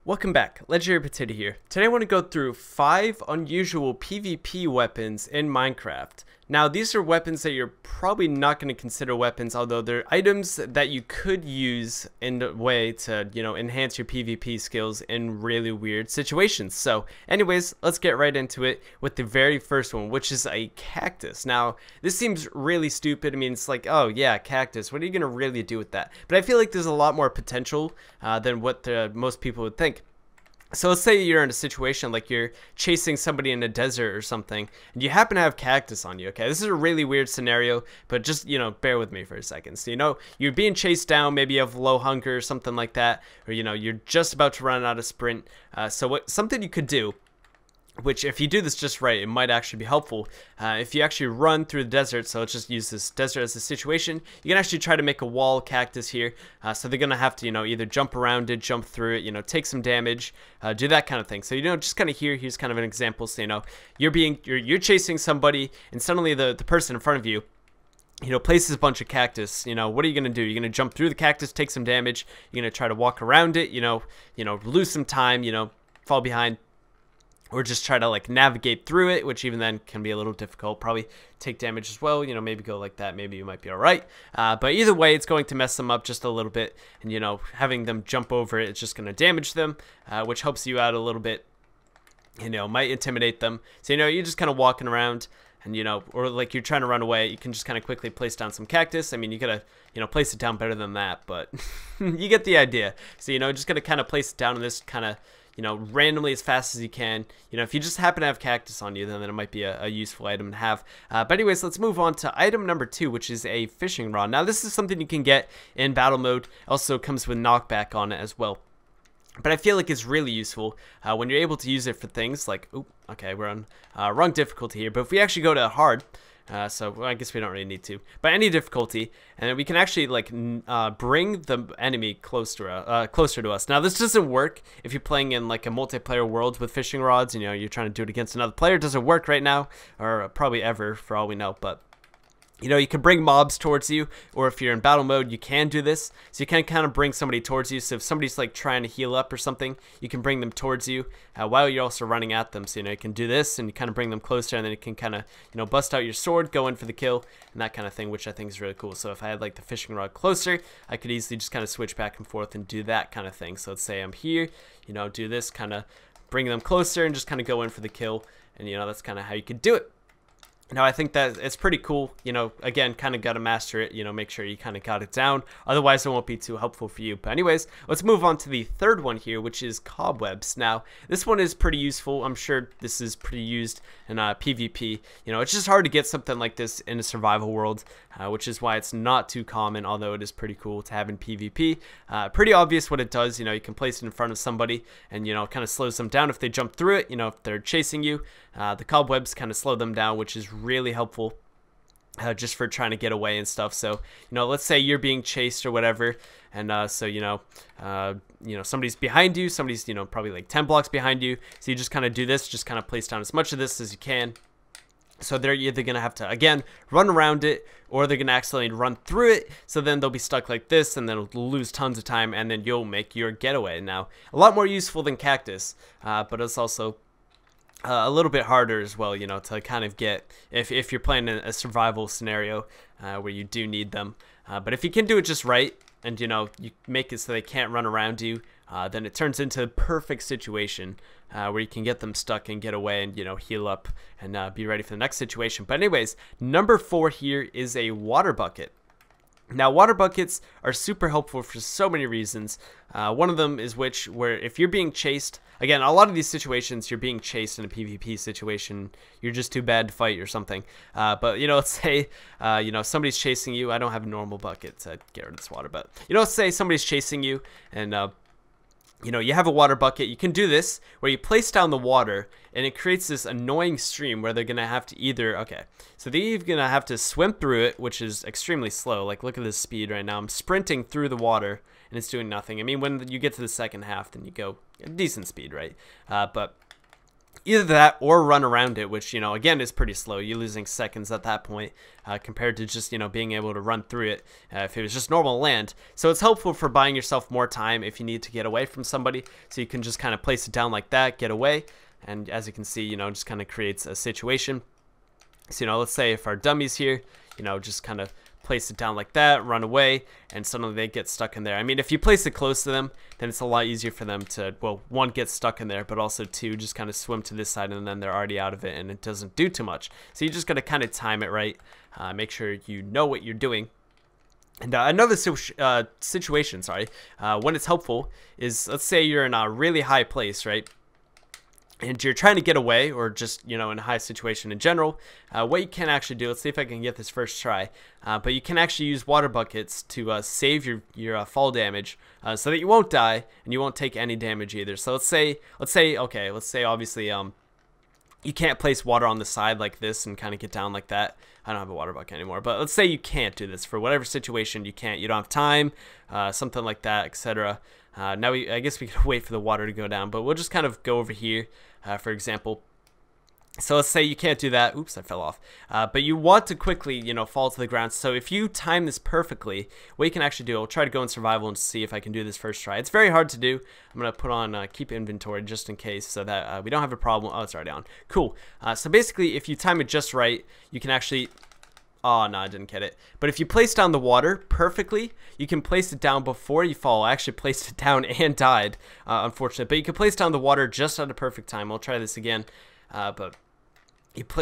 Welcome back, Legendary Potato here. Today I want to go through 5 unusual PvP weapons in Minecraft. Now these are weapons that you're probably not going to consider weapons, although they're items that you could use in a way to, enhance your PvP skills in really weird situations. So anyways, let's get right into it with the very first one, which is a cactus. Now this seems really stupid. I mean, it's like, oh yeah, cactus, what are you going to really do with that? But I feel like there's a lot more potential than what most people would think. So let's say you're in a situation like you're chasing somebody in a desert or something, and you happen to have cactus on you, okay? This is a really weird scenario, but just, bear with me for a second. So, you're being chased down, maybe you have low hunger or something like that, or, you're just about to run out of sprint. Something you could do, which if you do this just right, it might actually be helpful. If you actually run through the desert, so let's just use this desert as a situation, you can actually try to make a wall cactus here. So they're going to have to, either jump around it, jump through it, take some damage, do that kind of thing. So, just kind of here's kind of an example. So, you're chasing somebody, and suddenly the person in front of you, places a bunch of cactus. What are you going to do? You're going to jump through the cactus, take some damage. You're going to try to walk around it, lose some time, fall behind, or just try to like navigate through it, which even then can be a little difficult. Probably take damage as well, maybe go like that, maybe you might be all right. But either way, it's going to mess them up just a little bit, and having them jump over it, it's just going to damage them, which helps you out a little bit, might intimidate them. So you're just kind of walking around, and or like you're trying to run away, you can just kind of quickly place down some cactus. I mean, you gotta place it down better than that, but you get the idea. So just gonna kind of place it down in this kind of randomly as fast as you can. If you just happen to have cactus on you, then it might be a useful item to have. But anyways, let's move on to item number 2, which is a fishing rod. Now this is something you can get in battle mode. Also comes with knockback on it as well. But I feel like it's really useful when you're able to use it for things like, okay, we're on wrong difficulty here. But if we actually go to hard, so I guess we don't really need to, but any difficulty, and then we can actually like bring the enemy closer to us. Now this doesn't work if you're playing in like a multiplayer world with fishing rods. You're trying to do it against another player. It doesn't work right now, or probably ever for all we know. But you can bring mobs towards you, or if you're in battle mode, you can do this. So you can kind of bring somebody towards you. So if somebody's like trying to heal up or something, you can bring them towards you while you're also running at them. So, you can do this and you kind of bring them closer, and then you can kind of, bust out your sword, go in for the kill, and that kind of thing, which I think is really cool. So if I had like the fishing rod closer, I could easily just kind of switch back and forth and do that kind of thing. So let's say I'm here, do this, kind of bring them closer and just kind of go in for the kill. And, that's kind of how you could do it. Now, I think that it's pretty cool, again, kind of got to master it, make sure you kind of got it down. Otherwise, it won't be too helpful for you. But anyways, let's move on to the third one here, which is cobwebs. Now, this one is pretty useful. I'm sure this is pretty used in PvP. It's just hard to get something like this in a survival world, which is why it's not too common, although it is pretty cool to have in PvP. Pretty obvious what it does. You can place it in front of somebody and, kind of slows them down if they jump through it. If they're chasing you, the cobwebs kind of slow them down, which is really helpful just for trying to get away and stuff. So let's say you're being chased or whatever, and somebody's behind you, somebody's probably like 10 blocks behind you, so you just kind of do this, just kind of place down as much of this as you can. So they're either going to have to, again, run around it, or they're going to accidentally run through it, so then they'll be stuck like this, and then it'll lose tons of time, and then you'll make your getaway. Now, a lot more useful than cactus, but it's also a little bit harder as well, to kind of get, if you're playing a survival scenario where you do need them. But if you can do it just right, and you make it so they can't run around you, then it turns into a perfect situation where you can get them stuck and get away and heal up and be ready for the next situation. But anyways, number 4 here is a water bucket. Now, water buckets are super helpful for so many reasons. One of them is where if you're being chased, again, a lot of these situations, you're being chased in a PvP situation, you're just too bad to fight or something. But, let's say, somebody's chasing you. I don't have a normal bucket to get rid of this water, but, let's say somebody's chasing you and, you have a water bucket. You can do this where you place down the water and it creates this annoying stream where they're going to have to either, so they're either going to have to swim through it, which is extremely slow. Like, look at this speed right now. I'm sprinting through the water and it's doing nothing. I mean, when you get to the second half, then you go a decent speed, right? But Either that or run around it, which, you know, again, is pretty slow. You're losing seconds at that point compared to just, you know, being able to run through it if it was just normal land. So it's helpful for buying yourself more time if you need to get away from somebody. So you can just kind of place it down like that, get away. And as you can see, you know, just kind of creates a situation. So, you know, let's say if our dummy's here, you know, just kind of place it down like that, run away, and suddenly they get stuck in there. I mean, if you place it close to them, then it's a lot easier for them to, well, one, get stuck in there, but also two, just kind of swim to this side, and then they're already out of it, and it doesn't do too much. So you just got to kind of time it right, make sure you know what you're doing. And another situation, when it's helpful is, let's say you're in a really high place, right? And you're trying to get away, or just, you know, in a high situation in general, what you can actually do, let's see if I can get this first try, but you can actually use water buckets to save your fall damage, so that you won't die, and you won't take any damage either. So let's say obviously, you can't place water on the side like this and kind of get down like that. I don't have a water bucket anymore, but let's say you can't do this for whatever situation. You don't have time, something like that, etc. Now I guess we could wait for the water to go down, but we'll just kind of go over here, for example. So let's say you can't do that. Oops, I fell off. But you want to quickly, you know, fall to the ground. So if you time this perfectly, what you can actually do, I'll try to go in survival and see if I can do this first try. It's very hard to do. I'm going to put on keep inventory just in case, so that we don't have a problem. Oh, it's already on. Cool. So basically, if you time it just right, you can actually... Oh, no, I didn't get it. But if you place down the water perfectly, you can place it down before you fall. I actually placed it down and died, unfortunately. But you can place down the water just at a perfect time. I'll try this again. But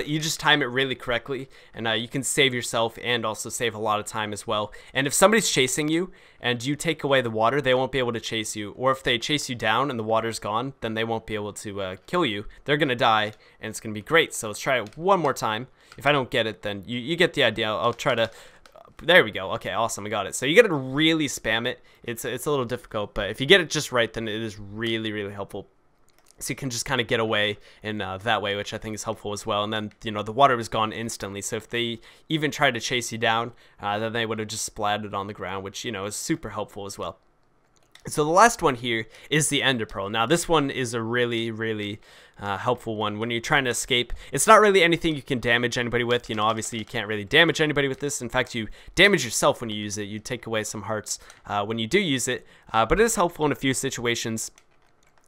you just time it really correctly, and you can save yourself and also save a lot of time as well. And if somebody's chasing you and you take away the water, they won't be able to chase you. Or if they chase you down and the water's gone, then they won't be able to kill you. They're going to die, and it's going to be great. So let's try it one more time. If I don't get it, then you get the idea. I'll try to... There we go. Okay, awesome. I got it. So you got to really spam it. It's a little difficult, but if you get it just right, then it is really, really helpful. So you can just kind of get away in that way, which I think is helpful as well. And then, you know, the water was gone instantly. So if they even tried to chase you down, then they would have just splattered on the ground, which, you know, is super helpful as well. So the last one here is the Ender Pearl. Now this one is a really, really helpful one when you're trying to escape. It's not really anything you can damage anybody with. You know, obviously you can't really damage anybody with this. In fact, you damage yourself when you use it. You take away some hearts when you do use it. But it is helpful in a few situations.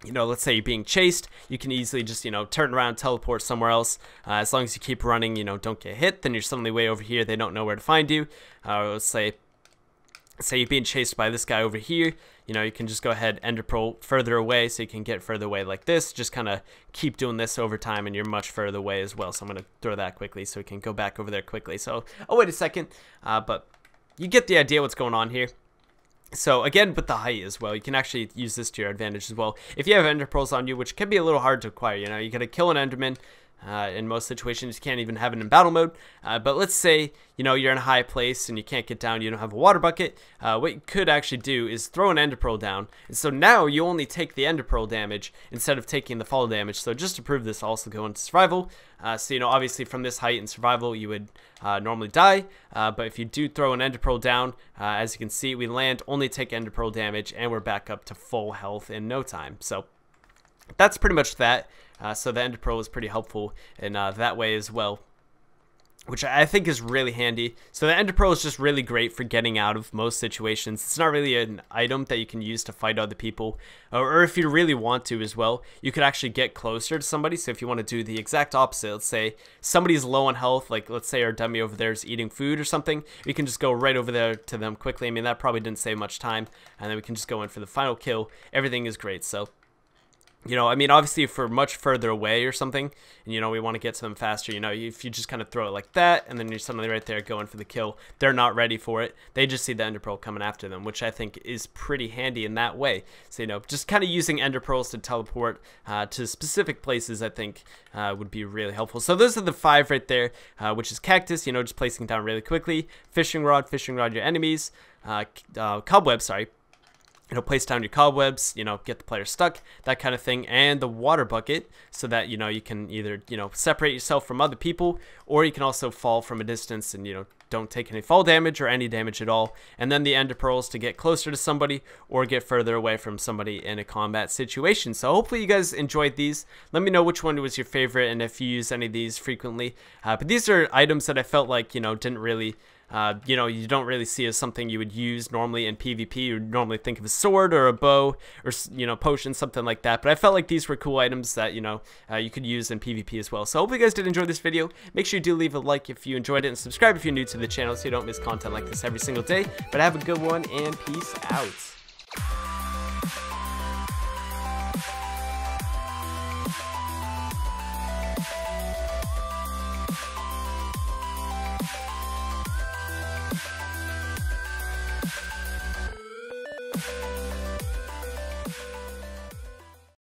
You know, let's say you're being chased, you can easily just, you know, turn around, teleport somewhere else. As long as you keep running, you know, don't get hit, then you're suddenly way over here. They don't know where to find you. Let's say you're being chased by this guy over here. You know, you can just go ahead, Ender Pearl further away, so you can get further away like this. Just kind of keep doing this over time, and you're much further away as well. So I'm going to throw that quickly so we can go back over there quickly. So, oh, wait a second. But you get the idea what's going on here. So again, with the height as well, you can actually use this to your advantage as well. If you have Ender Pearls on you, which can be a little hard to acquire, you know, you gotta kill an Enderman. In most situations, you can't even have it in battle mode. But let's say, you know, you're in a high place and you can't get down, you don't have a water bucket. What you could actually do is throw an Ender Pearl down. And so now you only take the Ender Pearl damage instead of taking the fall damage. So just to prove this, I'll also go into survival. So, you know, obviously from this height in survival, you would normally die. But if you do throw an Ender Pearl down, as you can see, we land, only take Ender Pearl damage, and we're back up to full health in no time. So that's pretty much that. So the Ender Pearl is pretty helpful in that way as well, which I think is really handy. So the Ender Pearl is just really great for getting out of most situations. It's not really an item that you can use to fight other people, or if you really want to as well, you could actually get closer to somebody. So if you want to do the exact opposite, let's say somebody's low on health, like let's say our dummy over there is eating food or something, we can just go right over there to them quickly. I mean, that probably didn't save much time, and then we can just go in for the final kill. Everything is great. So, you know, I mean, obviously if we're much further away or something, and, you know, we want to get to them faster, you know, if you just kind of throw it like that, and then you're suddenly right there going for the kill, they're not ready for it. They just see the Ender Pearl coming after them, which I think is pretty handy in that way. So, you know, just kind of using Ender Pearls to teleport to specific places, I think would be really helpful. So those are the 5 right there, which is Cactus, you know, just placing down really quickly, fishing rod your enemies, cobwebs, sorry. You know, place down your cobwebs, you know, get the player stuck, that kind of thing, and the water bucket, so that, you know, you can either, you know, separate yourself from other people, or you can also fall from a distance and, you know, don't take any fall damage or any damage at all, and then the ender pearls to get closer to somebody or get further away from somebody in a combat situation. So hopefully you guys enjoyed these. Let me know which one was your favorite and if you use any of these frequently. But these are items that I felt like, you know, didn't really you don't really see as something you would use normally in PvP. You would normally think of a sword or a bow or, you know, potion, something like that. But I felt like these were cool items that, you know, you could use in PvP as well. So hopefully you guys did enjoy this video. Make sure you do leave a like if you enjoyed it, and subscribe if you're new to the channel so you don't miss content like this every single day. But have a good one, and peace out.